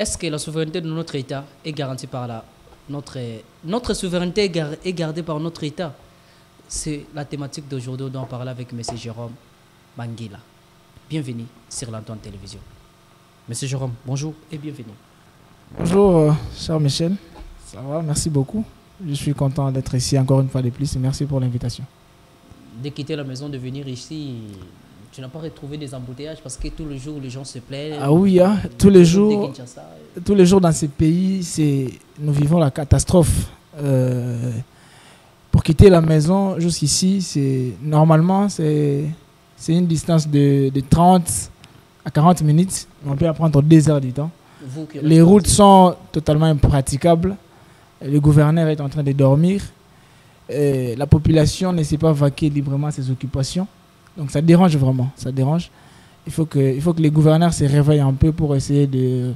est-ce que la souveraineté de notre État est garantie par notre souveraineté est gardée par notre État? C'est la thématique d'aujourd'hui dont on parle avec M. Jérôme Banguila. Bienvenue sur l'Antoine Télévision. M. Jérôme, bonjour et bienvenue. Bonjour, cher Michel. Ça va, merci beaucoup. Je suis content d'être ici encore une fois de plus et merci pour l'invitation. De quitter la maison, de venir ici, tu n'as pas retrouvé des embouteillages parce que tous les jours les gens se plaignent. Ah oui, hein, tous les jours dans ces pays, nous vivons la catastrophe. Pour quitter la maison jusqu'ici, normalement, c'est une distance de 30 à 40 minutes. On peut prendre 2 heures du temps. Les routes sont totalement impraticables. Le gouverneur est en train de dormir. La population ne sait pas vaquer librement ses occupations. Donc ça dérange vraiment, ça dérange. Il faut que les gouverneurs se réveillent un peu pour essayer de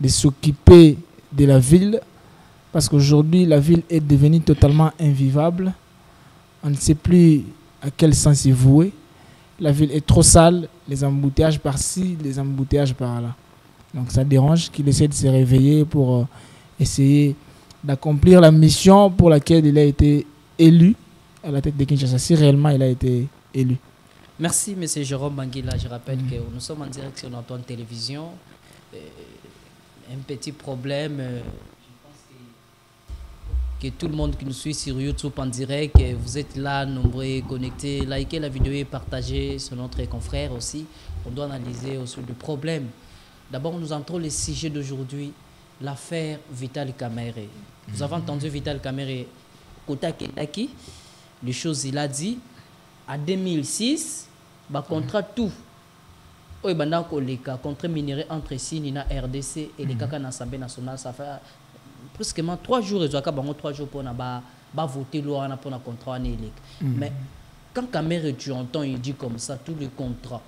s'occuper de la ville. Parce qu'aujourd'hui, la ville est devenue totalement invivable. On ne sait plus à quel sens y vouer. La ville est trop sale, les embouteillages par-ci, les embouteillages par-là. Donc ça dérange qu'il essaie de se réveiller pour essayer d'accomplir la mission pour laquelle il a été élu à la tête de Kinshasa, si réellement il a été élu. Merci, M. Jérôme Banguila. Je rappelle que nous sommes en direct sur l'Antoine Télévision. Un petit problème. Que tout le monde qui nous suit sur YouTube en direct, que vous êtes là, nombreux, connectés, likez la vidéo et partagez sur notre confrère aussi. On doit analyser aussi le problème. D'abord, nous entrons le sujet d'aujourd'hui, l'affaire Vital Kamerhe. Vous avez entendu Vital Kamerhe, Kota Ketaki, les choses il a dit, en 2006, bah, contrat tout. Oui, bah, contrat minéré entre Sinina, RDC et les CACA dans l'Assemblée nationale, ça fait presque 3 jours, ils ont 3 jours pour voter loi pour un contrat. Mais quand Kamerhe, tu entends, il dit comme ça, tous les contrats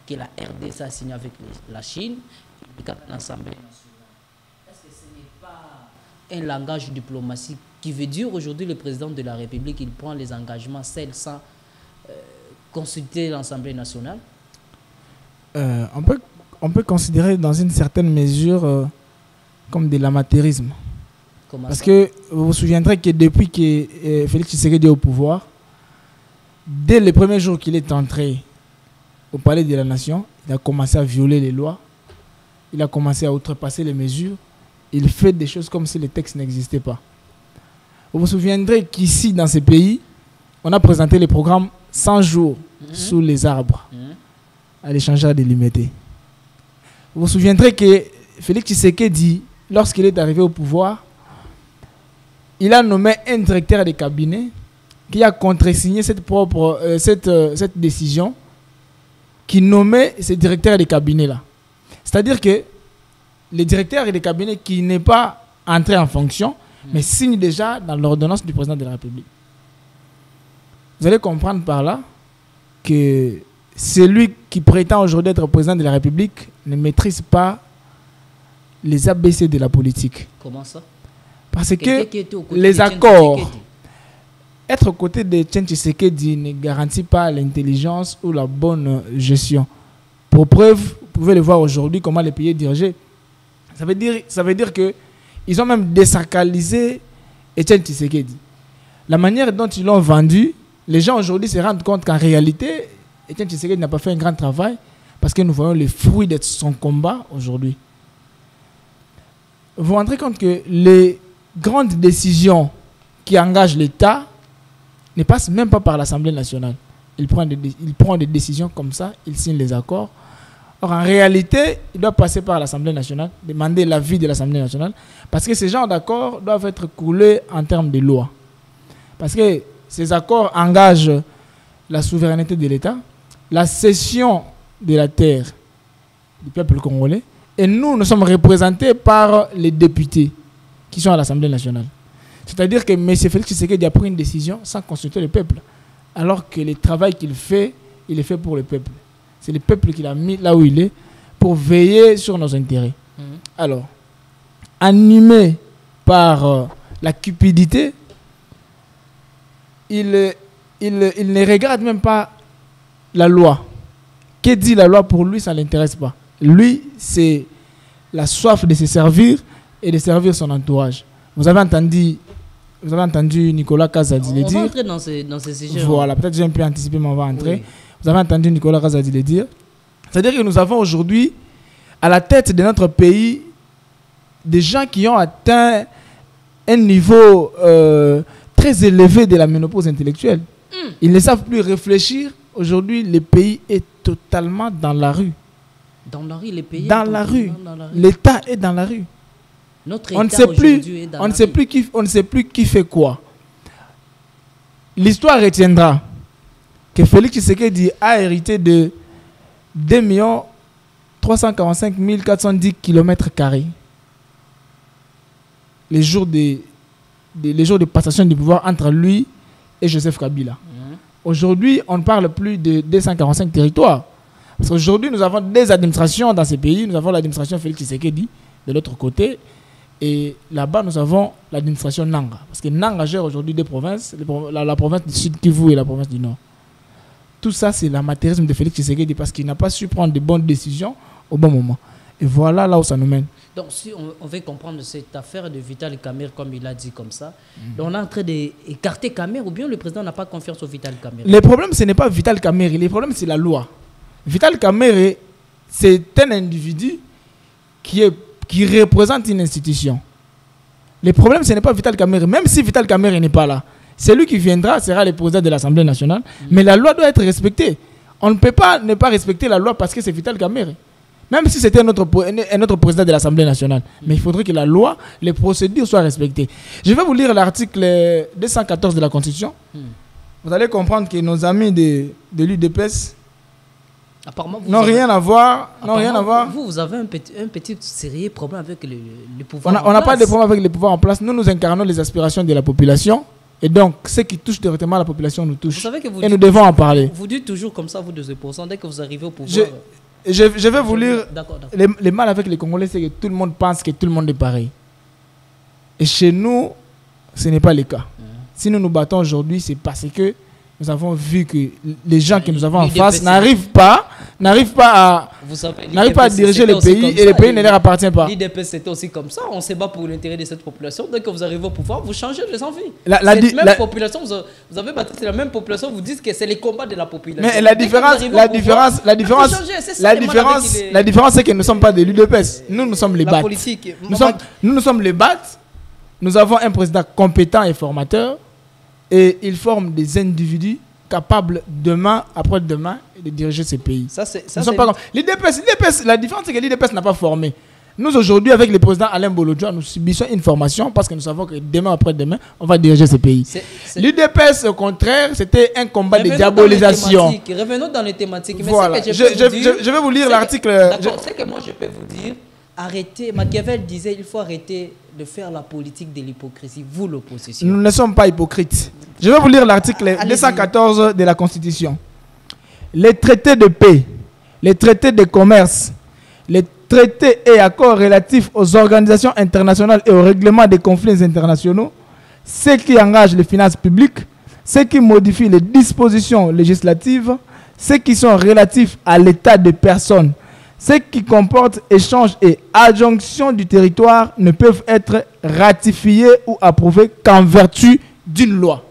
que la RDC a signé avec la Chine, l'Assemblée nationale, est-ce que ce n'est pas un langage diplomatique qui veut dire aujourd'hui le président de la République, il prend les engagements seuls sans consulter l'Assemblée nationale? On peut considérer dans une certaine mesure comme de l'amateurisme. Parce que vous vous souviendrez que depuis que Félix Tshisekedi est au pouvoir, dès le premier jour qu'il est entré au palais de la nation, il a commencé à violer les lois, il a commencé à outrepasser les mesures, il fait des choses comme si les textes n'existaient pas. Vous vous souviendrez qu'ici, dans ces pays, on a présenté le programme 100 jours sous les arbres à l'échangeur délimité. Vous vous souviendrez que Félix Tshisekedi, lorsqu'il est arrivé au pouvoir, il a nommé un directeur de cabinet qui a contresigné cette décision qui nommait ce directeur de cabinet-là. C'est-à-dire que le directeur de cabinet qui n'est pas entré en fonction, mais signe déjà dans l'ordonnance du président de la République. Vous allez comprendre par là que celui qui prétend aujourd'hui être président de la République ne maîtrise pas les ABC de la politique. Comment ça? Parce que les accords, être aux côtés de Etienne Tshisekedi ne garantit pas l'intelligence ou la bonne gestion. Pour preuve, vous pouvez le voir aujourd'hui comment les pays est dirigé. Ça veut dire qu'ils ont même désacralisé Etienne Tshisekedi. La manière dont ils l'ont vendu, les gens aujourd'hui se rendent compte qu'en réalité, Etienne Tshisekedi n'a pas fait un grand travail parce que nous voyons les fruits de son combat aujourd'hui. Vous vous rendez compte que les grandes décisions qui engagent l'État ne passent même pas par l'Assemblée nationale. Il prend des décisions comme ça, il signe les accords. Or, en réalité, il doit passer par l'Assemblée nationale, demander l'avis de l'Assemblée nationale, parce que ces genres d'accords doivent être coulés en termes de loi. Parce que ces accords engagent la souveraineté de l'État, la cession de la terre du peuple congolais, et nous sommes représentés par les députés qui sont à l'Assemblée nationale. C'est-à-dire que M. Félix Tshisekedi a pris une décision sans consulter le peuple, alors que le travail qu'il fait, il est fait pour le peuple. C'est le peuple qui l'a mis là où il est pour veiller sur nos intérêts. Alors, animé par la cupidité, il ne regarde même pas la loi. Que dit la loi pour lui, ça ne l'intéresse pas. Lui, c'est la soif de se servir et de servir son entourage. Vous avez entendu Nicolas Kazadi le dire. On va entrer dans ces sujets. Voilà, peut-être j'ai un peu anticipé, mais on va entrer. Oui. Vous avez entendu Nicolas Kazadi le dire. C'est-à-dire que nous avons aujourd'hui, à la tête de notre pays, des gens qui ont atteint un niveau très élevé de la ménopause intellectuelle. Ils ne savent plus réfléchir. Aujourd'hui, le pays est totalement dans la rue. Dans la rue, les pays. Dans la rue. L'État est dans la rue. Notre On ne État sait plus, aujourd'hui est dans on ne la sait rue. plus qui, on ne sait plus qui fait quoi. L'histoire retiendra que Félix Tshisekedi a hérité de 2 345 410 km². Les jours de passation du pouvoir entre lui et Joseph Kabila. Aujourd'hui, on ne parle plus de 245 territoires. Parce qu'aujourd'hui, nous avons des administrations dans ces pays. Nous avons l'administration Félix Tshisekedi de l'autre côté. Et là-bas, nous avons l'administration Nanga. Parce que Nanga gère aujourd'hui des provinces, la province du Sud Kivu et la province du Nord. Tout ça, c'est l'amateurisme de Félix Tshisekedi parce qu'il n'a pas su prendre de bonnes décisions au bon moment. Et voilà là où ça nous mène. Donc, si on veut comprendre cette affaire de Vital Kamerhe, comme il a dit comme ça, on est en train d'écarter Kamerhe ou bien le président n'a pas confiance au Vital Kamerhe? Le problème, ce n'est pas Vital Kamerhe. Le problème, c'est la loi. Vital Kamerhe, c'est un individu qui représente une institution. Le problème, ce n'est pas Vital Kamerhe. Même si Vital Kamerhe n'est pas là, celui qui viendra sera le président de l'Assemblée nationale. Mais la loi doit être respectée. On ne peut pas ne pas respecter la loi parce que c'est Vital Kamerhe. Même si c'était un autre président de l'Assemblée nationale. Mais il faudrait que la loi, les procédures soient respectées. Je vais vous lire l'article 214 de la Constitution. Vous allez comprendre que nos amis de l'UDPS n'ont rien à voir. Vous avez un petit sérieux problème avec le pouvoir. On n'a pas de problème avec les pouvoirs en place. Nous incarnons les aspirations de la population. Et donc, ce qui touche directement la population nous touche. Et nous devons en parler. Vous dites toujours comme ça, vous 2%, dès que vous arrivez au pouvoir. Je vais vous lire. D'accord. Les mal avec les Congolais, c'est que tout le monde pense que tout le monde est pareil. Et chez nous, ce n'est pas le cas. Si nous nous battons aujourd'hui, c'est parce que nous avons vu que les gens que nous avons en face n'arrivent pas à diriger le pays et le pays ne leur appartient pas. L'IDPS, c'était aussi comme ça. On se bat pour l'intérêt de cette population. Dès que vous arrivez au pouvoir, vous changez les envies. Cette même population, vous avez battu la même population, vous dites que c'est les combats de la population. Mais la différence, c'est que nous ne sommes pas de l'UDPS. Nous sommes les BAT. Nous sommes les BAT. Nous avons un président compétent et formateur. Et il forme des individus capables demain, après-demain, de diriger ces pays. L'IDPS, la différence, c'est que l'IDPS n'a pas formé. Nous, aujourd'hui, avec le président Alain Bolodjoa, nous subissons une formation parce que nous savons que demain, après-demain, on va diriger ces pays. L'IDPS, au contraire, c'était un combat de diabolisation. Revenons dans les thématiques. Voilà. Je vais vous lire l'article. D'accord, c'est que moi, je peux vous dire, arrêtez. Machiavel disait il faut arrêter de faire la politique de l'hypocrisie, vous l'opposition. Nous ne sommes pas hypocrites. Je vais vous lire l'article 214 de la Constitution. Les traités de paix, les traités de commerce, les traités et accords relatifs aux organisations internationales et au règlement des conflits internationaux, ceux qui engagent les finances publiques, ceux qui modifient les dispositions législatives, ceux qui sont relatifs à l'état de personnes, ceux qui comportent échange et adjonction du territoire ne peuvent être ratifiés ou approuvés qu'en vertu d'une loi.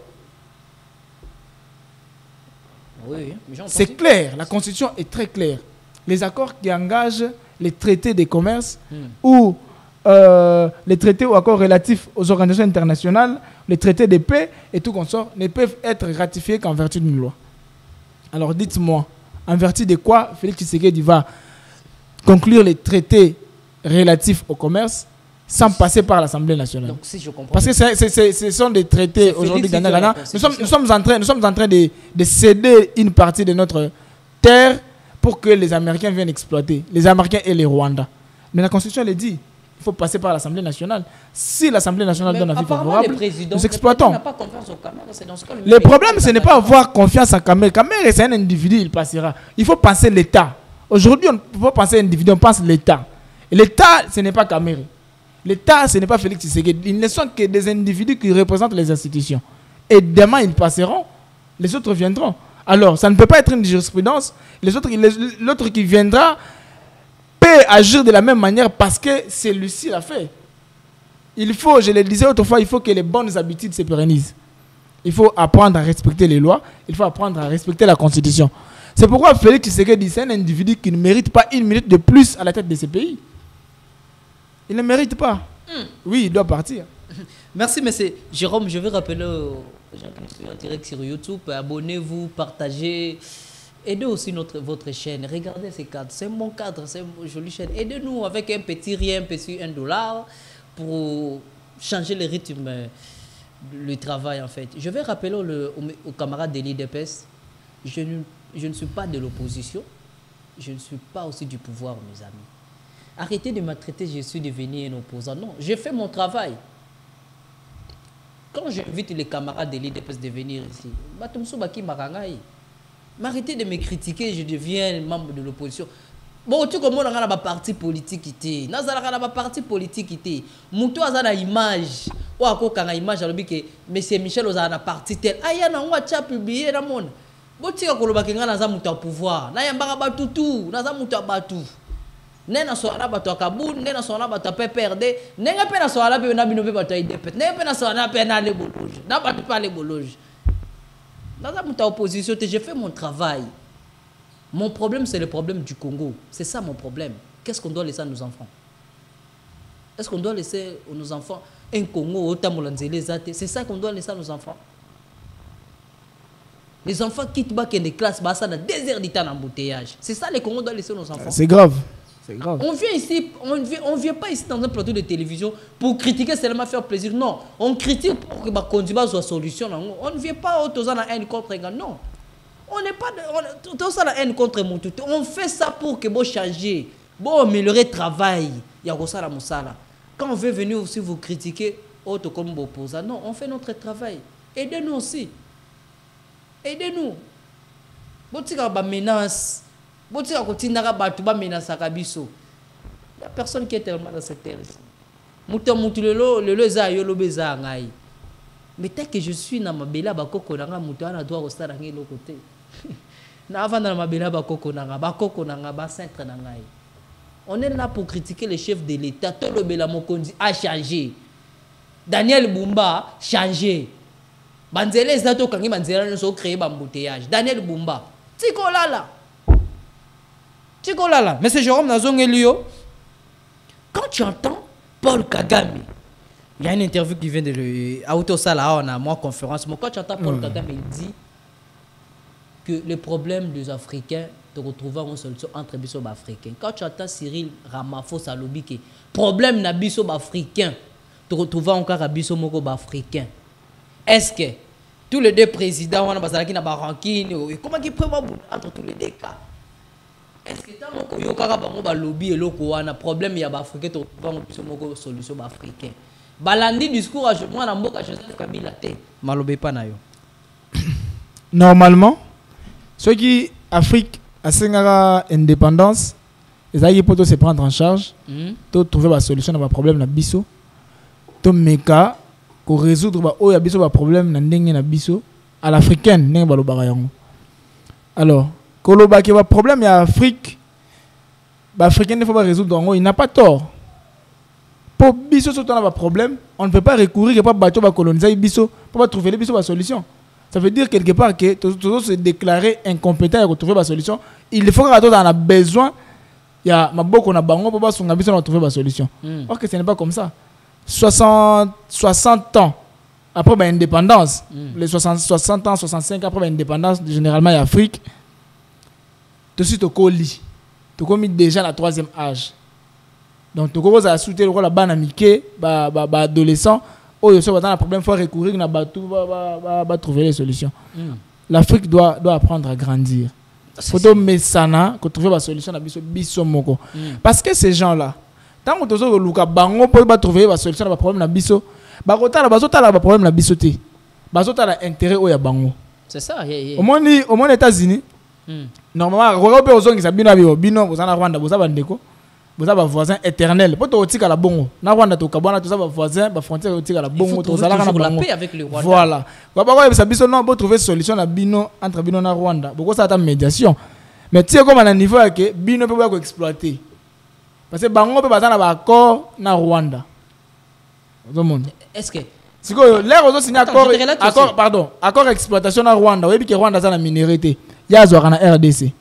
Oui, c'est clair, la Constitution est très claire. Les accords qui engagent les traités de commerce ou les traités ou accords relatifs aux organisations internationales, les traités de paix et tout consort ne peuvent être ratifiés qu'en vertu d'une loi. Alors dites-moi, en vertu de quoi Félix Tshisekedi va conclure les traités relatifs au commerce sans passer par l'Assemblée nationale? Donc, si je comprends. Parce que ce sont des traités aujourd'hui Ghana. Nous sommes en train de céder une partie de notre terre pour que les Américains viennent exploiter. Les Américains et les Rwandais. Mais la Constitution le dit. Il faut passer par l'Assemblée nationale. Si l'Assemblée nationale donne un avis favorable, nous exploitons. Le problème, ce n'est pas avoir confiance en Kamerhe. Kamerhe, c'est un individu, il passera. Il faut penser l'État. Aujourd'hui, on ne peut pas penser individu, on pense l'État. Et l'État, ce n'est pas Kamerhe. L'État, ce n'est pas Félix Tshisekedi. Ils ne sont que des individus qui représentent les institutions. Et demain, ils passeront, les autres viendront. Alors, ça ne peut pas être une jurisprudence. L'autre qui viendra peut peut agir de la même manière parce que celui-ci l'a fait. Il faut, je le disais autrefois, il faut que les bonnes habitudes se pérennisent. Il faut apprendre à respecter les lois, il faut apprendre à respecter la Constitution. C'est pourquoi Félix Tshisekedi, c'est un individu qui ne mérite pas une minute de plus à la tête de ce pays. Il ne mérite pas. Oui, il doit partir. Merci, monsieur Jérôme. Je vais rappeler aux gens qui sont en direct sur YouTube, abonnez-vous, partagez. Aidez aussi votre chaîne. Regardez ces cadres. C'est un bon cadre, c'est une jolie chaîne. Aidez-nous avec un petit rien, un petit $1 pour changer le rythme du travail, en fait. Je vais rappeler aux camarades de l'IDPS, je ne suis pas de l'opposition. Je ne suis pas aussi du pouvoir, mes amis. Arrêtez de me traiter, je suis devenu un opposant. Non, j'ai fait mon travail. Quand j'invite les camarades de l'IDPS de venir ici, arrêtez de me critiquer, je deviens membre de l'opposition. Bon, tu comprends, on a un parti politique qui est. On a un parti politique qui est. Moutou a une image. Ou à quoi une image, alors que M. Michel a un parti tel. Ah, il y a un publié dans le monde. Bon, tu sais que nous avons un pouvoir. Nous avons un tout. Nous avons un tout. Nena soala bato akabun, nena soala bato PPRD, nena pena soala pe na bino pe bato IDP, nena pena soala pe na le bologe, na bato pas le bologe. Dans la opposition, j'ai fait mon travail. Mon problème, c'est le problème du Congo. C'est ça mon problème. Qu'est-ce qu'on doit laisser à nos enfants? Est-ce qu'on doit laisser à nos enfants un Congo, c'est ça qu'on doit laisser à nos enfants? Les enfants quittent les classes, ça a 2 heures de temps d'embouteillage. C'est ça les Congo doit laisser à nos enfants. C'est grave. C'est grave. On vient ici, on vient pas ici dans un plateau de télévision pour critiquer seulement faire plaisir. Non, on critique pour que la conduite soit solution. On ne vient pas aux la haine contre un non. On n'est pas de la haine contre mon tout. On fait ça pour que vous changer, pour améliorer le travail. Quand on veut venir aussi vous critiquer, autre comme vous opposants, non, on fait notre travail. Aidez-nous aussi. Aidez-nous. Vous tirez la menace. Il n'y a personne qui est tellement dans cette terre ici. Mais tant que je suis dans ma bella bakoko nanga mutu ana doit rester dans l'autre côté. Na avant dans ma bella bakoko nanga ba centre nanga. On est là pour critiquer les chefs de l'État. Tout le bella Mokonzi a changé. Daniel Bumba changé. Banzele zato kangi banzela no so créer bambouteillage. Daniel Bumba. Tikolala. Tikolala. Mais c'est Jérôme Nazongelio. Quand tu entends Paul Kagame, il y a une interview qui vient de l'Autosala, on a moi conférence. Mais quand tu entends Paul Kagame, il dit que le problème des Africains te retrouver une solution entre les Africains. Quand tu entends Cyril Ramaphosa Lobi que problème na biso africain te retrouver encore à biso moko africain. Est-ce que tous les 2 présidents on a basala qui na barankine comment qui prend entre tous les 2 cas? Est-ce que tant que yokaka bango ba lobby eloko wana problème ya ba africain to ba biso moko solution ba africain. Balandi discours à moi na mboka Joseph Kabila te. Malobe pa na yo. Normalement, ceux qui Afrique a sengara indépendance, ils allaient pour se prendre en charge, to trouver la solution à ba problème na biso, to meka ko résoudre ba o ya biso ba problème na ndenge na biso à l'africaine ndenge ba lobaka yango. Alors Koloba qui a un problème, il y a Afrique. L'Africain ne faut pas résoudre. Il n'a pas tort. Pour Bisso, surtout, on a un problème. On ne peut pas recourir et pas battre coloniser Bisso pour pas trouver les Bisso la solution. Ça veut dire quelque part que tout se déclarer incompétent et trouver la solution. Il faut qu'on a besoin. Il y a beaucoup de bango pour pas trouver la solution. Or que ce n'est pas comme ça. 60 ans après l'indépendance, les 60 ans, 65 ans après l'indépendance, généralement, il y a Afrique. Tout de suite, tu as mis déjà la 3e âge. Donc, tu as souhaité le rôle de l'amitié, adolescent. Oh, il y a un problème, il faut recourir à trouver les solutions. L'Afrique doit apprendre à grandir. Il faut trouver la solution à biso moko. Parce que ces gens-là, tant que tu as trouver la solution à la problème, tu as problème à biso. Tu as intérêt au bango. C'est ça. Au moins, aux États-Unis, normalement, vous avez bino, vous avez Rwanda, vous avez un voisin éternel. Pour te la bongo. Na Rwanda to kabana, tu as voisin, ba frontière la bongo, tu as la paix avec le Rwanda. Voilà. Vous avez non pour trouver solution na bino entre bino na Rwanda. Beaucoup ça ta médiation. Mais tu sais comme à un niveau que bino peut pas exploiter. Parce que Bango peut passer dans l'accord na Rwanda. Est-ce que si l'air aux signé accord exploitation na Rwanda, oui que Rwanda ça la minéralité. Il y a zora na RDC.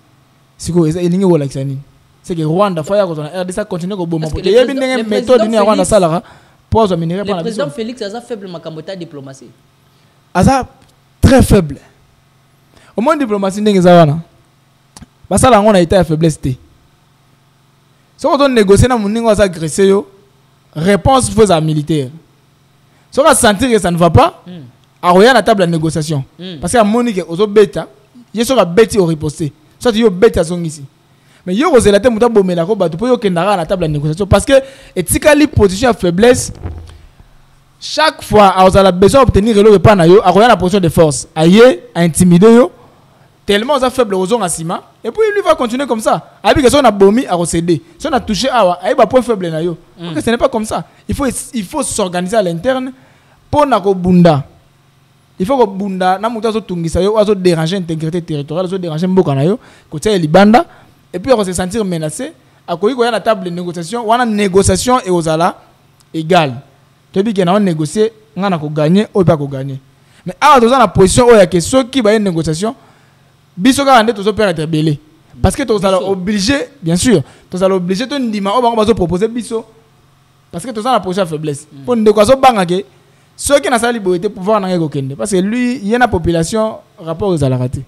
Si ko il ningi wala kisani. C'est que Rwanda faut ya ko na RDC continue ko bomba parce que yebi ndenge méthode ni Rwanda salara pose minéralité par la. Le président Félix a faible makambota diplomatie. Aza très faible. Au moins diplomatie ndenge za wana. Basala ngona état ya faiblesse té. Si on doit négocier na muningo aza agresser yo, réponse faut à militaire. Si on va sentir que ça ne va pas, à regarder la table de négociation. Parce qu'à Monique, aux autres bêta, il y a bêti au riposté. Soit il y a bêta son ici. Mais il y a aussi la table de la robe, tu peux y avoir la table de négociation. Parce que, et si tu position à faiblesse, chaque fois, on a besoin d'obtenir le repas, à regarder la position de force, à intimider, tellement on a faible aux zones à Sima, et puis lui va continuer comme ça. Avec que si on a bomi à recéder, si on a touché à un point faible, donc ce n'est pas comme ça. Il faut s'organiser à l'interne pour nako bunda. Il faut que bunda na muta zo tungisa yo azo déranger l'intégrité territoriale, azo déranger mboka na yo, côté libanda et puis on se sentir menacé. À quoi il y a la table de négociation, on a négociation et aux ala égal. Tu dis que na on négocier, on a ko gagner ou pas ko gagner. Mais à dans la position où il y a que ceux qui va une négociation, biso ka ande to père être belé. Parce que tu es obligé, bien sûr, tu es obligé de nous dire on va proposer biso. Parce que tu es dans la position de faiblesse. Pour nous dire que ceux qui n'ont pas la liberté de pouvoir n'aller aucun. Parce que lui, il y a une population rapport aux alarratés.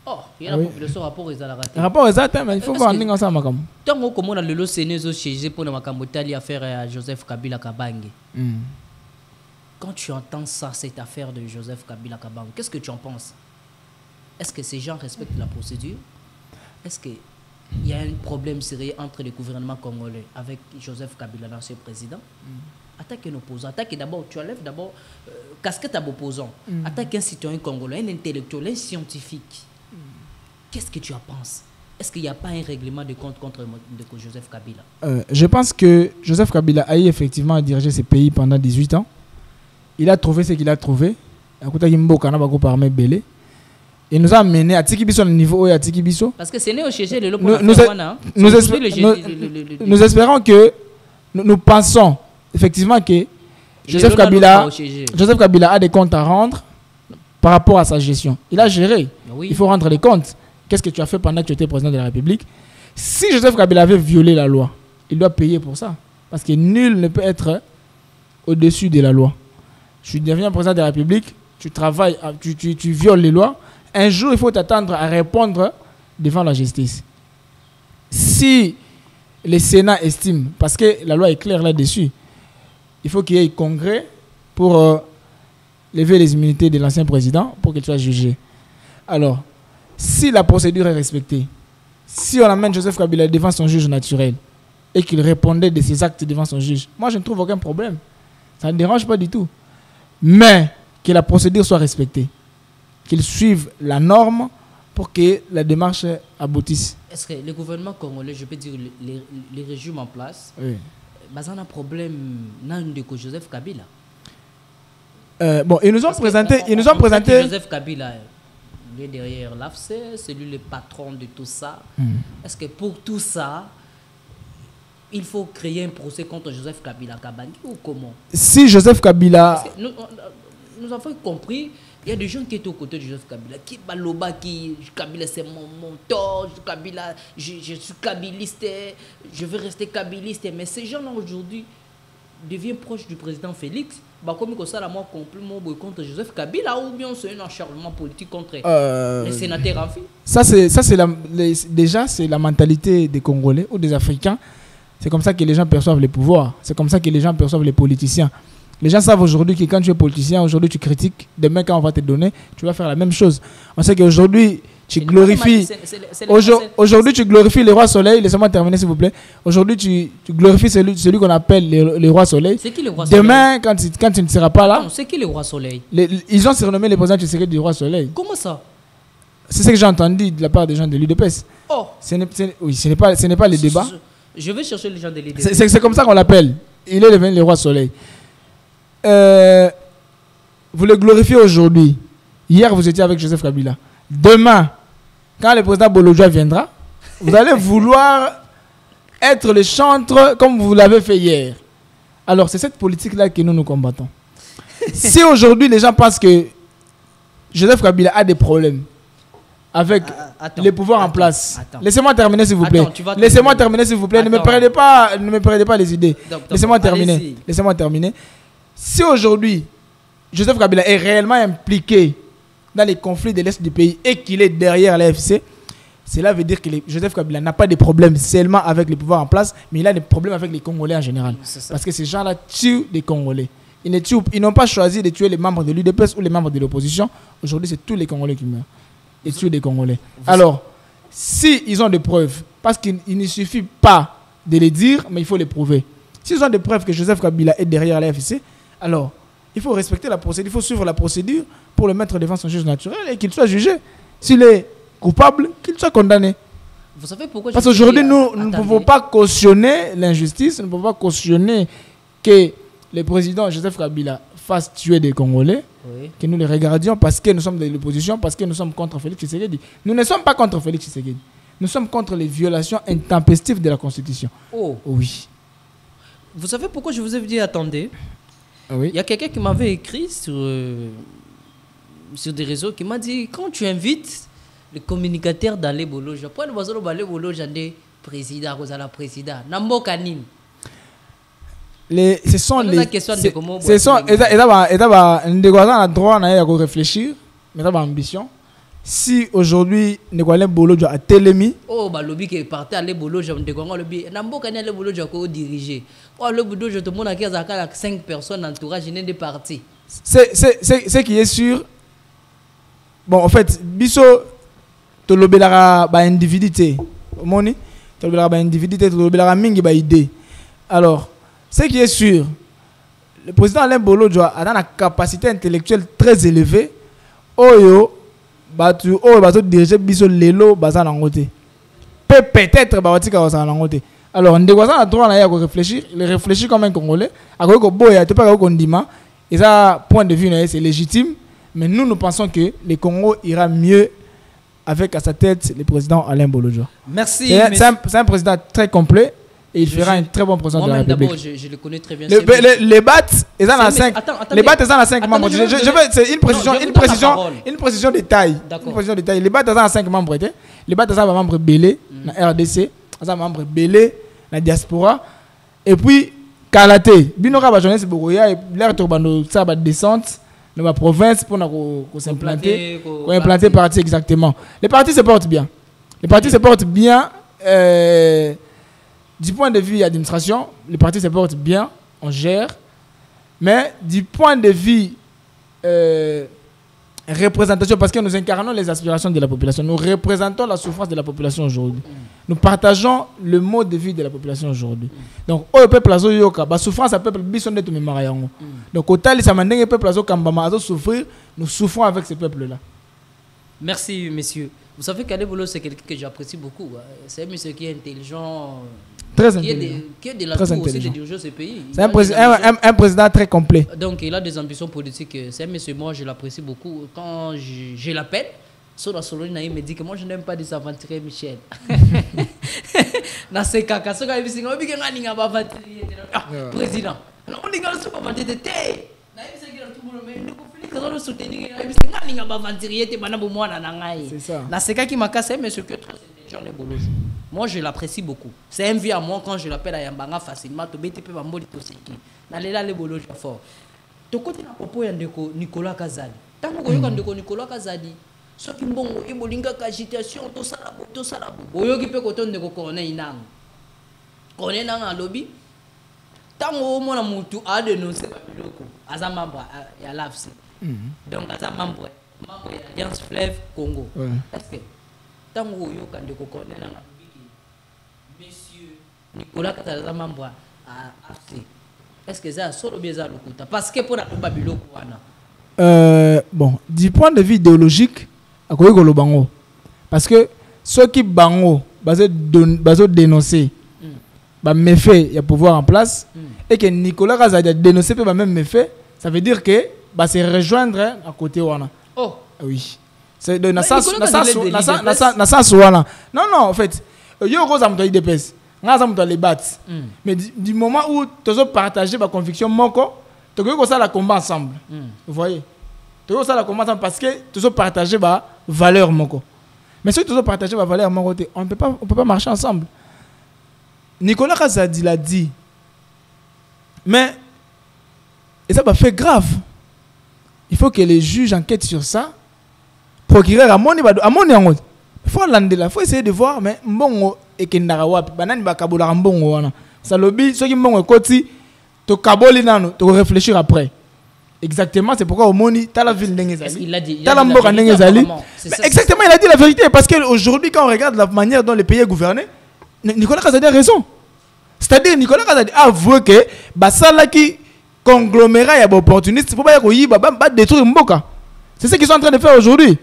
Oh, il y a une population rapport aux alarratés. Rapport aux alarratés, mais il faut voir un ensemble. Tant qu'on a le Sénézo chez pour Makamotali affaire à Joseph Kabila Kabange. Quand tu entends ça, cette affaire de Joseph Kabila Kabange, qu'est-ce que tu en penses? Est-ce que ces gens respectent la procédure? Est-ce qu'il y a un problème sérieux entre le gouvernement congolais avec Joseph Kabila, l'ancien président? Attaque un opposant. Attaque d'abord, tu enlèves d'abord casquette à opposant. Attaque un citoyen congolais, un intellectuel, un scientifique. Qu'est-ce que tu en penses? Est-ce qu'il n'y a pas un règlement de compte contre Joseph Kabila? Je pense que Joseph Kabila a eu effectivement dirigé ce pays pendant 18 ans. Il a trouvé ce qu'il a trouvé. Il nous a amené à Tikibiso le niveau où il y a Tikibiso. Parce que c'est né au CG le nous espérons que nous pensons effectivement que Joseph Kabila a des comptes à rendre par rapport à sa gestion. Il a géré. Oui. Il faut rendre les comptes. Qu'est-ce que tu as fait pendant que tu étais président de la République? Si Joseph Kabila avait violé la loi, il doit payer pour ça. Parce que nul ne peut être au-dessus de la loi. Tu deviens président de la République, tu travailles, tu violes les lois. Un jour, il faut t'attendre à répondre devant la justice. Si le Sénat estime, parce que la loi est claire là-dessus, il faut qu'il y ait un congrès pour lever les immunités de l'ancien président pour qu'il soit jugé. Alors, si la procédure est respectée, si on amène Joseph Kabila devant son juge naturel et qu'il répondait de ses actes devant son juge, moi je ne trouve aucun problème. Ça ne dérange pas du tout. Mais que la procédure soit respectée, qu'il suive la norme pour que la démarche aboutisse. Est-ce que le gouvernement congolais, je peux dire les régimes en place, oui. Un problème de Joseph Kabila? Bon, ils nous ont présenté. Joseph Kabila, il est derrière l'AFC, c'est lui le patron de tout ça. Est-ce que pour tout ça, il faut créer un procès contre Joseph Kabila Kabange ou comment? Si Joseph Kabila... Nous avons compris, il y a des gens qui étaient aux côtés de Joseph Kabila, qui baloba, qui Kabila c'est mon mentor, Kabila, je suis kabiliste, je veux rester kabiliste. Mais ces gens-là aujourd'hui deviennent proches du président Félix. Comme il ça, moi, complètement contre Joseph Kabila, ou bien c'est un acharnement politique contre les sénateurs en fait. Ça, c'est déjà, c'est la mentalité des Congolais ou des Africains. C'est comme ça que les gens perçoivent les pouvoirs. C'est comme ça que les gens perçoivent les politiciens. Les gens savent aujourd'hui que quand tu es politicien, aujourd'hui tu critiques. Demain, quand on va te donner, tu vas faire la même chose. On sait qu'aujourd'hui, tu glorifies. Aujourd'hui, tu glorifies le roi soleil. Laissez-moi terminer, s'il vous plaît. Aujourd'hui, tu glorifies celui qu'on appelle le roi soleil. C'est qui le roi soleil? Demain, quand tu ne seras pas là. Non, c'est qui le roi soleil? Ils ont surnommé les présidents du roi soleil. Comment ça? C'est ce que j'ai entendu de la part des gens de l'UDPS. Oh. Ce n'est pas le débat. Je vais chercher les gens de l'UDPS. C'est comme ça qu'on l'appelle. Il est devenu le roi soleil. Vous le glorifiez aujourd'hui. Hier, vous étiez avec Joseph Kabila. Demain, quand le président Bolojua viendra, vous allez vouloir être le chantre comme vous l'avez fait hier. Alors, c'est cette politique-là que nous combattons. Si aujourd'hui, les gens pensent que Joseph Kabila a des problèmes avec les pouvoirs en place. Laissez-moi terminer, s'il vous plaît. Laissez-moi terminer, s'il vous plaît. Ne me perdez pas les idées. Laissez-moi terminer. Laissez-moi terminer. Si aujourd'hui, Joseph Kabila est réellement impliqué dans les conflits de l'Est du pays et qu'il est derrière l'AFC, cela veut dire que Joseph Kabila n'a pas de problème seulement avec les pouvoirs en place, mais il a des problèmes avec les Congolais en général. Parce que ces gens-là tuent des Congolais. Ils n'ont pas choisi de tuer les membres de l'UDPS ou les membres de l'opposition. Aujourd'hui, c'est tous les Congolais qui meurent. Ils tuent des Congolais. Alors, si ils ont des preuves, parce qu'il ne suffit pas de les dire, mais il faut les prouver. S'ils ont des preuves que Joseph Kabila est derrière l'AFC, alors il faut respecter la procédure, il faut suivre la procédure pour le mettre devant son juge naturel et qu'il soit jugé. S'il est coupable, qu'il soit condamné. Vous savez pourquoi? Parce qu'aujourd'hui, nous ne pouvons pas cautionner l'injustice, nous ne pouvons pas cautionner que le président Joseph Kabila fasse tuer des Congolais, oui, que nous les regardions parce que nous sommes de l'opposition, parce que nous sommes contre Félix Tshisekedi. Nous ne sommes pas contre Félix Tshisekedi. Nous sommes contre les violations intempestives de la Constitution. Oh. Oui. Vous savez pourquoi je vous ai dit attendez? Oui. Il y a quelqu'un qui m'avait écrit sur des réseaux qui m'a dit quand tu invites le communicateur d'aller Boloja, pourquoi nous allons aller Boloja des présidents, Rosala président, Namboka Nim. Ce sont les droit à réfléchir, mais ça ambition. Si aujourd'hui Négolène Boloja a télémi, oh bah lobby qui partait aller Boloja, on dégonga lobby, Namboka ni aller Boloja ko diriger. Oh le Boloja tout le monde a 5 personnes entourage des partis. C'est qui est sûr. Bon en fait, biso to lobelara ba individuité. Moni, to lobelara ba individuité, to lobelara mingi ba idée. Alors ce qui est sûr, le président Alain Boloja a une capacité intellectuelle très élevée. Oyo, batu diriger biso lelo baza nangote. Peut-être bawatika baza nangote. Alors on doit droit à réfléchir, il réfléchit comme un Congolais. A ko boya to pas ko ndima. Et ça point de vue c'est légitime, mais nous pensons que le Congo ira mieux avec à sa tête le président Alain Boloja. Merci. C'est un président très complet. Et il fera un très bon président de la République. D'abord, je le connais très bien. Les BAT, ils ont 5. Les BAT, ils ont 5 membres. C'est une précision de taille. Les BAT, ils ont 5 membres. Les BAT, ils ont un membre belé, la RDC, ils ont un membre belé, la diaspora. Et puis, Kalaté. Binora, la jeunesse, l'air turbano, ça va descente dans la province pour s'implanter. Pour implanter parti exactement. Les partis se portent bien. Du point de vue administration, les partis se portent bien, on gère. Mais du point de vue représentation, parce que nous incarnons les aspirations de la population, nous représentons la souffrance de la population aujourd'hui. Nous partageons le mode de vie de la population aujourd'hui. Donc, au peuple azo yoka, la souffrance à peuple bison de tout memariango. Donc, au tal, ça m'a dit que le peuple azo kambama azo souffrir, nous souffrons avec ce peuple-là. Merci, messieurs. Vous savez qu'Alain Boloja, c'est quelqu'un que j'apprécie beaucoup. C'est un monsieur qui est intelligent. Très intelligent. Qui est de la tour aussi de diriger ce pays. C'est un président très complet. Donc il a des ambitions politiques. C'est un monsieur, moi je l'apprécie beaucoup. Quand je l'appelle, Soda Soloni il me dit que moi je n'aime pas des aventuriers Michel. Dans ces cas, quand il me dit que président, on dit que c'est pas aventurier. C'est ça. Dans ces cas qui m'a cassé, monsieur que moi je l'apprécie beaucoup. C'est un vie à moi quand je l'appelle à Yambanga facilement. Tu peux m'embaucher tout ce qui. Nalela le Boloja fort. Tu côté na propos ya ndeko Nicolas Kazadi. Tant que yo ndeko Nicolas Kazadi, ce qui mbongo ebolinga agitation to sala bo. Oyo ki pe ko to ndeko kone inang. Kone nanga lobby. Tango mona mutu a dénoncé Babiloko. Aza membre ya l'AFC. Donc aza membre ya Alliance Fleuve Congo. Est-ce que tango yo kandeko kone nanga monsieur Nicolas Kazadi membre à AFC. Est-ce que ça solo bien ça lokuta parce que pour la Babiloko wana. Bon, du point de vue idéologique, akoyi ko lobango. Parce que ceux qui bango basé dénoncer bah méfait, il y a pouvoir en place et que Nicolas Kazadi a dénoncé pas même méfait, ça veut dire que bah c'est rejoindre à côté wana. Oh oui. C'est de na sens wana. Non en fait, yo rose am toy dépêche. les battre. Mais du moment où tu as partagé ma conviction, tu as ça la combat ensemble. Vous voyez? Tu as ça la combat ensemble parce que tu as partagé ma valeur. Mais si tu as partagé ma valeur, on ne peut pas marcher ensemble. Nicolas Kazadi l'a dit. Mais, et ça m'a fait grave. Il faut que les juges enquêtent sur ça. Procureur, à mon niveau, il faut l'ander là. Il faut essayer de voir, mais bon, et qu'il n'a pas wapi. Banani bakabola mbongo wana. Ça lobby, ceux qui mbongo koti, to kaboli nano, to réfléchir après. Exactement, c'est pourquoi au Moni, t'as la ville d'Engezali. Il a dit. Exactement, il a dit la vérité. Parce qu'aujourd'hui, quand on regarde la manière dont le pays est gouverné, Nicolas Kazadi a raison. C'est-à-dire, Nicolas Kazadi a avoué que Basala qui conglomérat et opportuniste, il faut pas détruire Mboka. C'est ce qu'ils sont en train de faire aujourd'hui.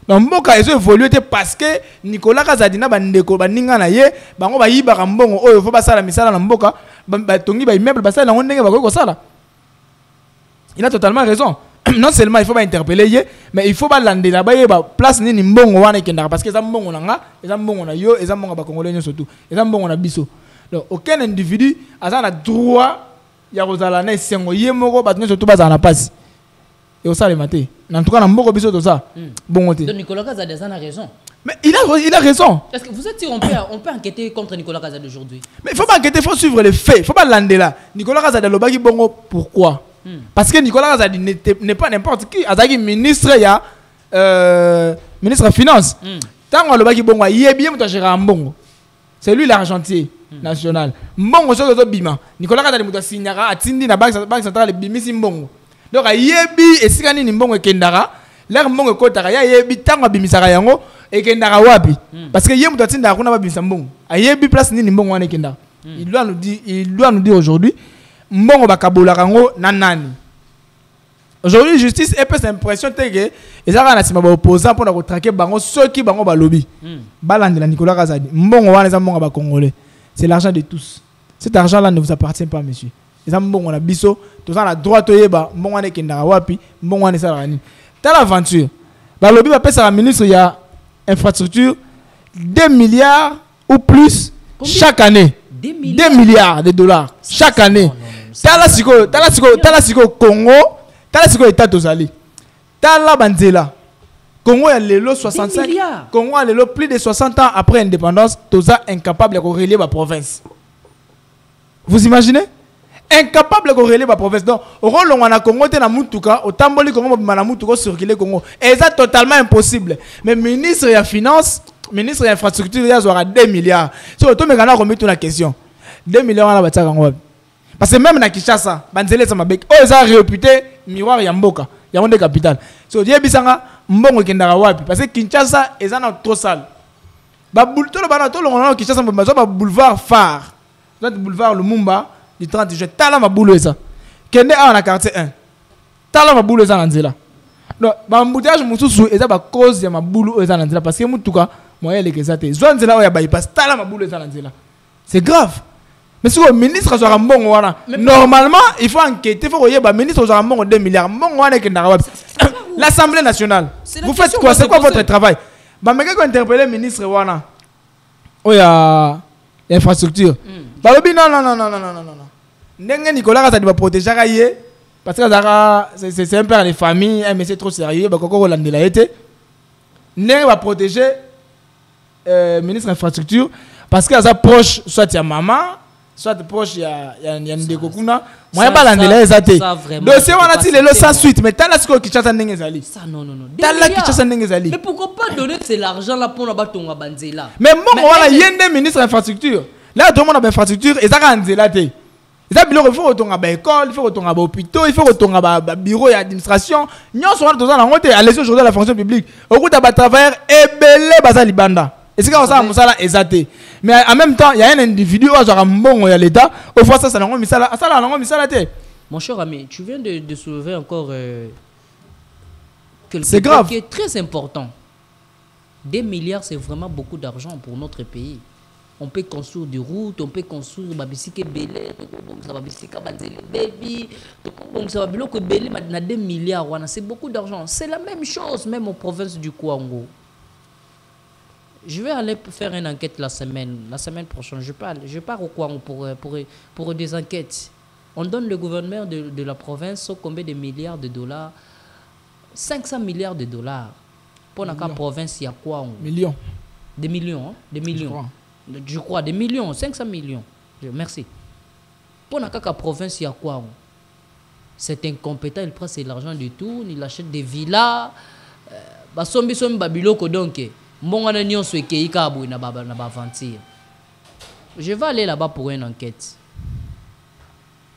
Donc Mboka ils ont évolué parce que Nicolas Kazadi na bandeko baninga na ye bango ba yibaka mbongo oyo faut basala misala na Mboka ba tongi ba immeuble basala na ndenge ba ko sala. Il a totalement raison. Non seulement il faut pas interpeller ye, mais il faut pas lander là-bas ba place ni mbongo wana kendaka parce que ça mbongo nanga, ça mbongo na yo, ça mbongo ba congolais surtout, ça mbongo na biso. Donc aucun individu a un droit ya kozala na sengo ye moko ba surtout ba na passe. Et au ça le matin. En tout cas, dans beaucoup de ça. Bon côté. Donc Nicolas Kazadi a raison. Mais il a raison. Est-ce que vous êtes sûr on peut enquêter contre Nicolas Kazadi aujourd'hui? Mais il faut pas enquêter, il faut suivre les faits. Il faut pas lander là. Nicolas Kazadi lobaki bongo pourquoi? Parce que Nicolas Kazadi n'est pas n'importe qui. Azaki ministre ya ministre des Finances. Tant on lobaki bongo yebi muto gérera mbongo. C'est lui l'argentier national. Mbongo so zo bima. Nicolas Kazadi muto signara atindi na banque centrale bimisi mbongo. Donc yebi esikani ni mbongo ekendara l'air mbongo kotaka ya yebi tango bimisaka yango ekendara wapi parce que yemu tatinda kuna babimisa mbongo ayebi place ni mbongo wana ekendara. Il doit nous dire aujourd'hui mbongo bakabola kango na nani. Aujourd'hui justice et cette impression que ezaka na sima ba opposant pour na traquer bango ceux qui bango ba lobby balandela Nicolas Kazadi mbongo wana za mbongo ba congolais, c'est l'argent de tous. Cet argent là ne vous appartient pas monsieur. Les gens ont biso, tous ont la droit de yeba, mbongo ane kendara wapi, mbongo ane salani. Dans l'aventure, bah lobby va payer à la ministre il y a infrastructure 2 milliards ou plus chaque année. 2 milliards de dollars chaque année. Tala siko Congo, tala siko état tozali. Tala banzela. Congo a lelo 65. Congo a lelo plus de 60 ans après indépendance, toza incapable de relier la province. Vous imaginez? Incapable de relier la province. Donc, au rôle où on a Congo, na mutuka, au tamboli Congo, na mutuka circuler Congo. Et c'est totalement impossible. Mais ministre de la finance, ministre de l'infrastructure, il y a 2 milliards. Si on tombe maintenant, on remet la question. 2 milliards à la bataille Congo. Parce que même na Kinshasa, Banzele Samabek, oh ils ont réputé miroir Yamboka, Yamonde capitale. Si on dit bisanga mbongo kendara wapi parce que Kinshasa ils ont trop sale. Ba boulto le banato le Kinshasa ba boulevard phare. Le boulevard Lumumba du 30 juin, tala ma boule ça. Kende a na quartier 1. Tala ma boule ça nanzela. Donc ba embouteillage mususu eza ba cause ya ma boule ça nanzela parce que mutuka moyen les kesate. Zwanzela o ya bypass tala ma boule ça nanzela. C'est grave. Mais si le ministre soit mbongo wana, normalement il faut enquêter, il faut que le ministre soit mbongo 2 milliards. Mbongo wana kendara wapi? L'Assemblée nationale. Vous faites quoi? C'est quoi votre travail? Ba meka ko interpeller le ministre wana. O ya infrastructure. Bah non. Ndenge Nicolas Kazadi va protéger Raye parce que c'est un père de famille, mais c'est trop sérieux. Bah koko landela été. Ndenge va protéger ministre de l'infrastructure parce que ça proche soit ya maman, soit proche ya ndeko kuna. Moi pas landela ezate. Dossier wana ti lelo sans suite, mais tala siko Kinshasa ndenge ezali. Ça non. Tala Kinshasa ndenge ezali. Mais pourquoi pas donner c'est l'argent là pour na batonga banzela? Mais bon voilà yende ministre de l'infrastructure. Là, tout le monde a une infrastructure et ça a un zélaté. Il faut retourner à l'école, il faut retourner à l'hôpital, il faut retourner à bureau et d'administration. Nous sommes tous en honte à l'essai aujourd'hui de la fonction publique. Au bout d'un travailleur et belé basa libanda. Et c'est comme ça que ça exaté. Mais en même temps, il y a un individu qui a un bon à l'État. Au fond, ça n'a pas mis ça là. Mon cher ami, tu viens de soulever encore quelque chose qui est très important. 2 milliards, c'est vraiment beaucoup d'argent pour notre pays. On peut construire des routes, on peut construire babisike belé, ça babisika banzele baby, ça babilo belé na 2 milliards, c'est beaucoup d'argent. C'est la même chose même aux provinces du Congo. Je vais aller faire une enquête la semaine prochaine. Je pars au Kouangou pour des enquêtes. On donne le gouverneur de la province combien de milliards de dollars? 500 milliards de dollars. Pour la province, il y a quoi? Millions. Des millions, hein? Des millions. Je crois, des millions, 500 millions. Merci. Pour la province, il y a quoi? C'est incompétent, il prend l'argent du tout, il achète des villas. Basombi sombi babiloko donc. Je vais aller là-bas pour une enquête.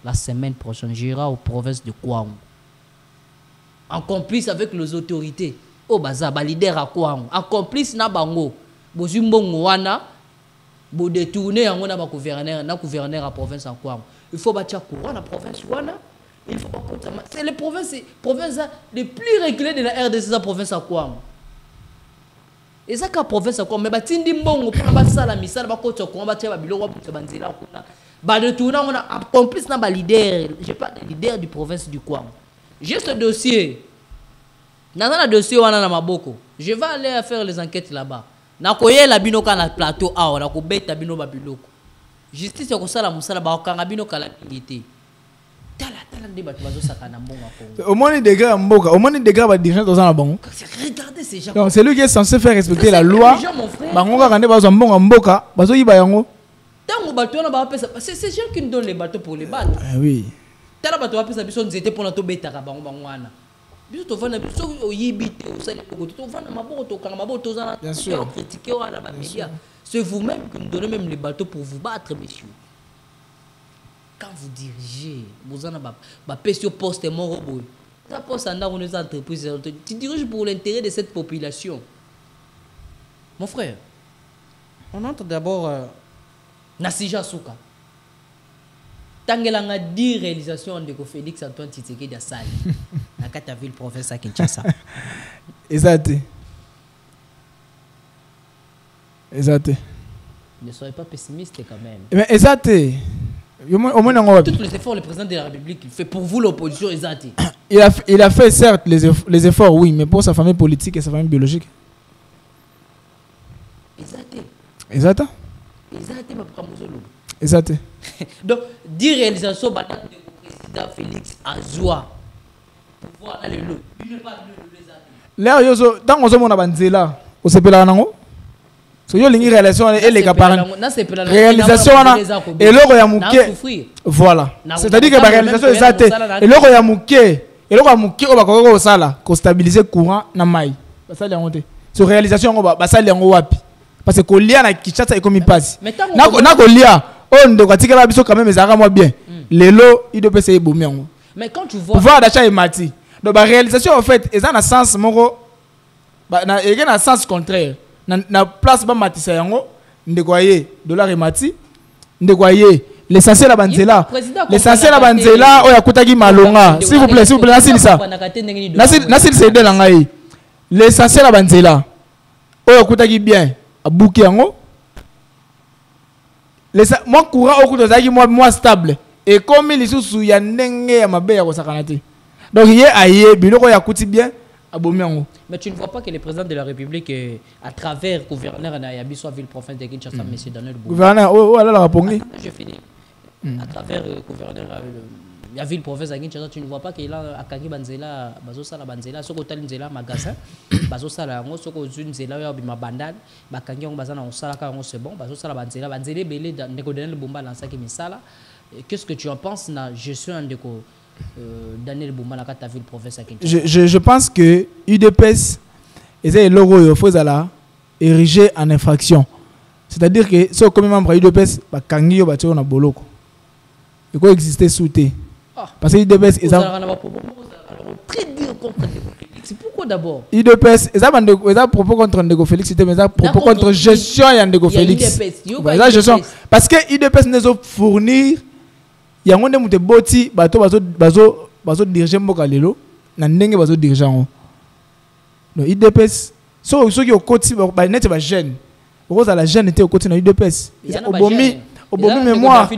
La semaine prochaine, j'irai aux provinces de Kouangou. En complice avec les autorités. Oh, baza, leader à Kouangou. En complice na bango. Bozumbongo wana. Bo détourner en na gouverneur à la province en Kouangou. Il faut bâtir courant la province wana. Il faut pas. C'est les provinces les plus reculées de la RDC, la province à Kouangou. Et ça la province à Kouangou. Mais batindi mbongo pour la sala misala ba koto ko ba tia ba biloko ba banzela kuna. Ba détourner on a complice na ba leader. Je parle des leaders du province du Kouangou. J'ai ce dossier. Dans le dossier wana na maboko. Je vais aller faire les enquêtes là-bas. Na koye la binoka na plateau a na ko beta bino ba biloko. Justice ya ko sala musala ba okanga binoka la dignité. Au moins, des gars, va diriger dans un bon. Regardez ces gens. C'est lui qui est censé faire respecter la loi. C'est ces gens qui nous donnent les bateaux pour les battre. Oui. C'est vous-même qui nous donnez même les bateaux pour vous battre, messieurs. Quand vous dirigez, vous avez un poste mort. Tu diriges pour l'intérêt de cette population. Mon frère, on entre d'abord Nassija Souka. Tangelanga 10 réalisations de Félix Antoine Tshisekedi Assali. La Kataville province à Kinshasa. Exact. Ne soyez pas pessimiste quand même. Mais exact. Tous les efforts, le président de la République, il fait pour vous l'opposition, exact. Il a fait certes les efforts, oui, mais pour sa famille politique et sa famille biologique. Exact. Donc, 10 réalisations du président Félix Azoua. Pour voir le lot. Il n'est pas le là, dans on a banzela, on s'appelle nango. So yo lingi réalisation et les caparans. Réalisation et l'euro ya muke. Voilà. C'est-à-dire que la réalisation est ça et l'euro ya muke. Et l'euro ya muke on va ko sala, ko stabiliser courant na mai. Ça li honte. So réalisation on va ça li ngo wapi. Parce que kolia na Kinshasa ekomi passe. Na kolia on de kwatikela biso quand même ezaka moi bien. Lelo il doit payer bomi ngo. Mais quand tu vois pouvoir d'achat est mati. Donc la réalisation en fait est dans un sens moko na et dans un sens contraire. Na place ba matisa yango ndekwaye dollar et mati ndekwaye l'essentiel la banzela oya kutaki malonga s'il vous plaît nasil ça nasil c'est de la ngai l'essentiel la banzela oya kutaki bien abuki yango moi courant okuto zaki moi stable et comme il sous ya ndenge ya mabe ya kosakana te donc yé aye biloko ya kuti bien. Mais tu ne vois pas que le président de la République, à travers le gouverneur Nayabi, soit ville-province de Kinshasa, M. Daniel Boumba. Gouverneur, oh, là, la je finis. À travers le gouverneur de la ville-province de Kinshasa, tu ne vois pas qu'il a à Kagi Banzela, Bazosala Banzela, Soko Nzela magasin, Bazosala, Soko Zunzela, Bima Bandal, Bakangi, Bazana, on Salaka, c'est bon, Bazosala Banzela, Banzele, Belé, Daniel Boumba, Lansaki Misala. Qu'est-ce que tu en penses na gestion de Daniel Boumba la ta ville province à Kinshasa? Je pense que UDPS et logo il faut ériger en infraction. C'est-à-dire que si comme membre UDPS ba kangi yo ba tio na boloko. Il faut exister sous-té. Parce que UDPS est très dur contre c'est pourquoi d'abord UDPS est propos contre Ndeko Félix mais ça propos contre gestion ya Ndeko Félix. Parce que UDPS ne doit fournir yango nde muté boti bato bazo diriger mboka lelo na ndenge bazo diriger ngo no IDPS so qui au côté ba net ba jeune okoza la jeune était au côté na IDPS obomi mémoire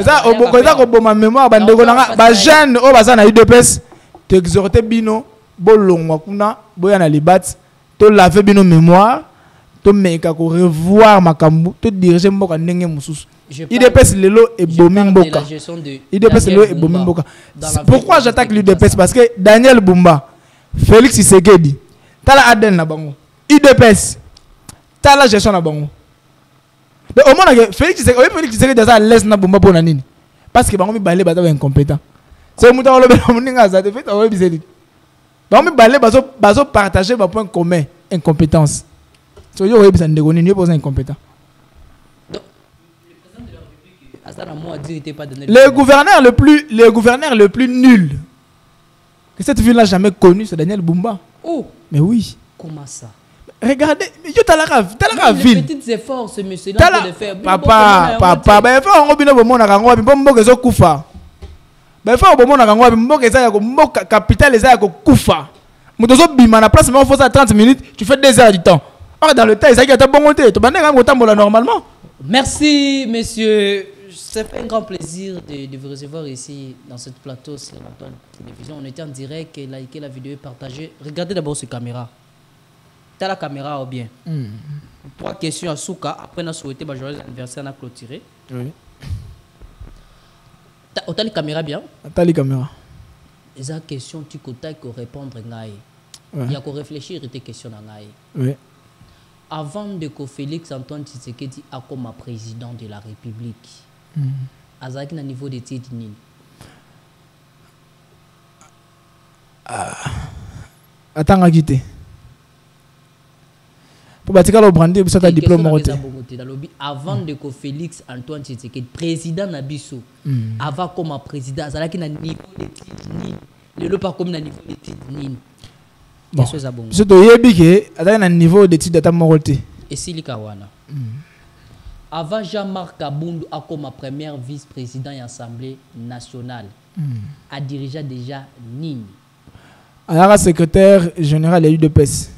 ça obokoza ko boma mémoire ba ndeko na ba jeune o baza na IDPS te exhorter bino bolongwa kuna boya na libat to laver bino mémoire to meka ko revoir makambu to diriger mboka ndenge mususu. Je UDPS lelo et bomi parle de mboka. la gestion de UDPS lelo et Daniel bomi Bumba mboka. dans la Pourquoi ville de j'attaque Kinshasa? l'UDPS? Parce que Daniel Bumba, Félix Tshisekedi, tala Aden na bango. UDPS, tala gestion na bango. Mais au moins Félix Tshisekedi déjà laisse na Bumba pour nanini. Parce que bango mi balé bata incompétent. C'est muta wolo be muninga za de fait wolo bizeli. Bango mi balé bazo partager ba point commun, incompétence. So yo yebisa ndeko nini yo posa incompétent. Le gouverneur le plus nul que cette ville n'a jamais connu, c'est Daniel Bumba. Oh, mais oui. Comment ça? Regardez, yo talaka ville. Les petits efforts, ce monsieur de faire. Papa, ben effort on bino bomona kango bi mboka zo kufa. Ben effort bomona kango bi mboka eza ya ko mboka capitale eza ya ko kufa. Muto zo bima na place mais faut ça 30 minutes, tu fais 2 heures du temps. Or dans le temps, ça qui a bon côté, tu bande quand tambola normalement. Merci monsieur. C'est un grand plaisir de vous recevoir ici dans ce plateau sur la télévision. On était en direct, likez la vidéo et partagez. Regardez d'abord cette caméra. T'as la caméra ou bien? 3 questions à Souka. Après, on a souhaité ma joyeuse anniversaire, on a clôturé. Oui. T'as la caméra bien? T'as la caméra. Les questions, tu peux répondre. Il y a qu'à réfléchir à tes questions. Oui. Avant de que Félix Antoine Tshisekedi a comme président de la République, Azaki na niveau de titre nini? Attends, quitter. Pour bâtir le brandy, vous avez un diplôme. Avant de que Félix Antoine Tshisekedi, président Nabiso, avant comme président, Azaki na niveau de titre nini? Le pas comme na niveau de titre nini? Bon. C'est au Yébike, à un niveau d'études data moroté. Et si Likawana. Avant Jean-Marc Kabundu a comme premier vice-président de l'Assemblée nationale, a dirigé déjà Nini. Alors, secrétaire général de l'UDPS.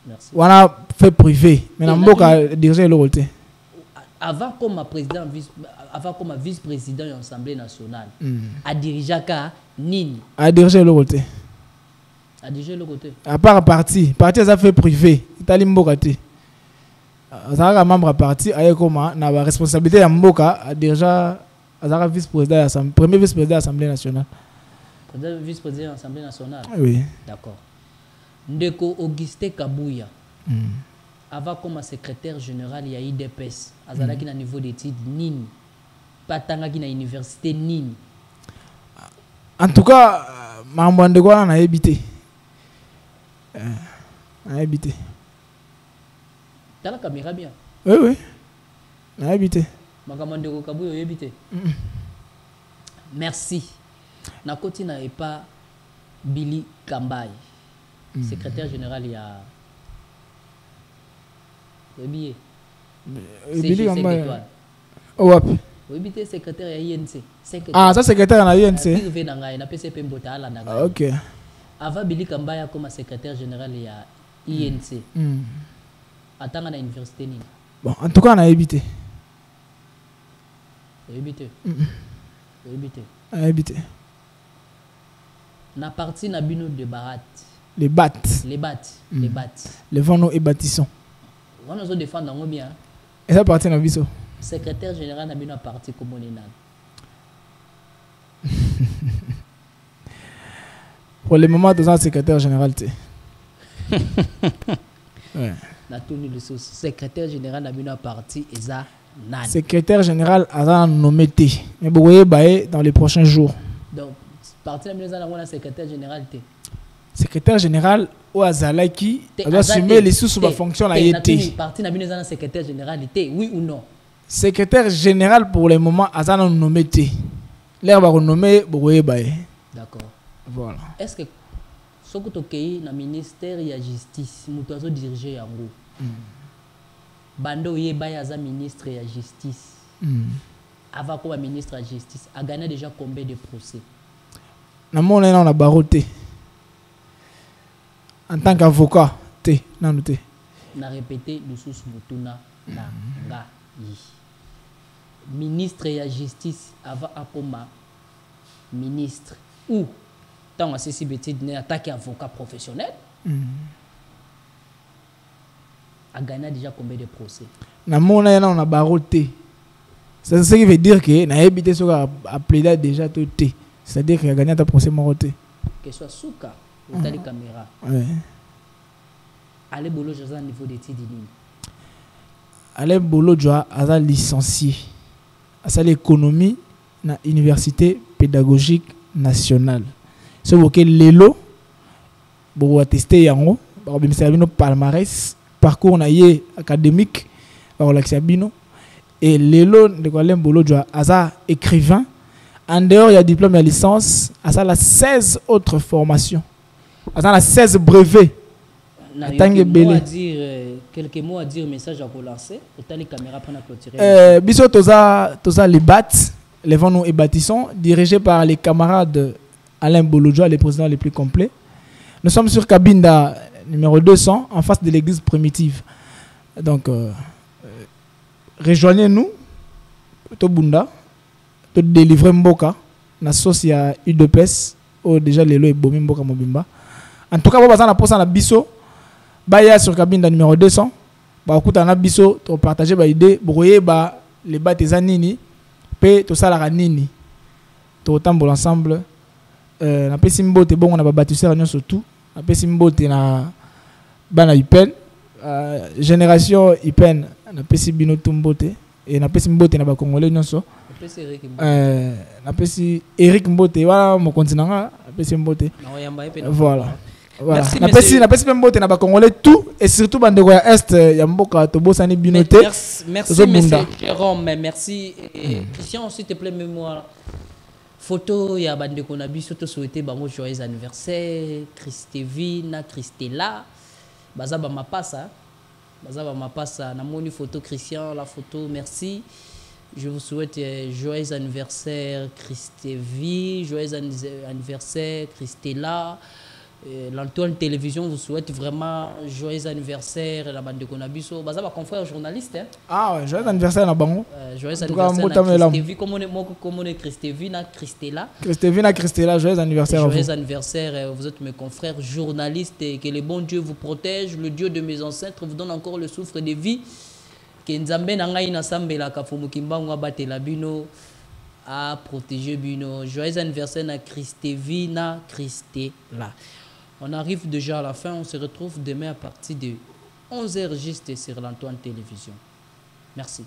Merci. On a fait privé, mais on a dirigé le rôle. Avant comme vice-président de l'Assemblée nationale, a dirigé Nini. A dirigé le rôle. A dirigé le côté. À part parti ça fait privé. Itali mboka te. Azaka membre parti aye koma na ba responsabilité ya mboka déjà azaka vice-président premier vice-président de l'Assemblée nationale. Vice-président de l'Assemblée nationale. Oui. D'accord. Ndeko Auguste Kabuya. Avant comme secrétaire général il y a IDPS. Azalaki na niveau d'études nini. Patangaki na université nini. En tout cas, mambo ndeko na habité. Habité. T'as la caméra bien? Oui, oui. Habité. Makamandeko Kabuya habité. Merci. Na koti na pas Billy Kambay, secrétaire général il y a Billy Kambay. Oh wap. Oui, secrétaire à INC. Ah, ça secrétaire à INC. OK. Avant Billy Kambaya comme secrétaire général il y a INC. Attends à l'université ni. Bon, en tout cas on a évité. Évité. Na partie na bino de barat. Les battes. Les vents et bâtissons. On a défendre en bien. Et ça partie na biso. Secrétaire général na bino parti comme on est. Pour le moment, tu es secrétaire général. Ouais. Secrétaire général n'a pas parti et ça nan. Secrétaire général a nommé T. Mais vous voyez dans les prochains jours. Donc parti la secrétaire général T. Secrétaire général ou Azalaki doit assumer les sous la fonction la été. Parti n'a secrétaire général T, oui ou non? Secrétaire général pour le moment a nommé T. L'air va renommer vous voyez D'accord. Voilà. Est-ce que ce que tu as dans le ministère de la justice, tu as dirigé en gros. Bando Yebayaza ministre de la justice. Avant comme ministre de la justice, a gagné déjà combien de procès? On a baroté. En tant qu'avocat, non. On a répété le sous Mutuna na nga yi. Ministre de la justice avant Apoma ministre ou tant à ceci bêtise n'est attaqué avocat professionnel. a gagné déjà combien de procès? Na mona yana on a baroté. C'est ce qui veut dire que na habité sur a plaidé déjà tout té. C'est-à-dire qu'il a gagné ta procès maroté. Que ce soit Souka ou les caméras. Ouais. Allez bolo j'ai un niveau d'études dini. Allez bolo joa a licencié. À ça l'économie na université pédagogique nationale. C'est pourquoi lelo bo attester yango ba bimisa bino palmarès parcours na yé académique ba relaxer bino et lelo de quoi lembolo joa aza écrivain en dehors il y a diplôme et licence aza la 16 autres formations aza la 16 brevets quelques mots à dire message à relancer autant les caméras prennent à clôturer biso toza les BAT les vents nous et bâtissons dirigés par les camarades Alain Bolodjoa, les présidents les plus complets. Nous sommes sur Cabinda numéro 200 en face de l'église primitive. Donc rejoignez-nous Tobunda to délivrer Mboka na sauce ya UDPS ou déjà les lois et bomi Mboka Mobimba. En tout cas, on va passer na biso baya sur Cabinda numéro 200. Ba okuta na biso to partager ba idée broyer ba les bâtiments nini pe to sala nini to tambola ensemble. Na pesi mbote bon on a bâtisseur nyonso tout na pesi mbote na bana ipen génération ipen na pesi bino tumbote et na pesi mbote na ba congolais nyonso na pesi Eric Mbote wala mo continent na pesi mbote voilà na pesi mbote na ba congolais tout et surtout bande ko ya est ya mboka to bosani binote merci monsieur Jérôme merci Christian s'il te plaît mémoire photo ya bande ko na biso to souhaiter bango joyeux anniversaire Christevina Christella baza ba mapasa na moni photo Christian la photo merci je vous souhaite joyeux anniversaire Christevi joyeux anniversaire Christella l'Antoine Télévision vous souhaite vraiment joyeux anniversaire la bande de Konabiso baza ba confrère journaliste hein? Ah ouais joyeux anniversaire na bango joyeux anniversaire Christevi comme on est Christevina Christella joyeux anniversaire vous êtes mes confrères journalistes et que le bon Dieu vous protège le Dieu de mes ancêtres vous donne encore le souffle de vie que Nzambe na ngai na sambela ka fumukimbango abatela bino à protéger bino joyeux anniversaire na Christevina Christella. On arrive déjà à la fin, on se retrouve demain à partir de 11h juste sur l'Antoine Télévision. Merci.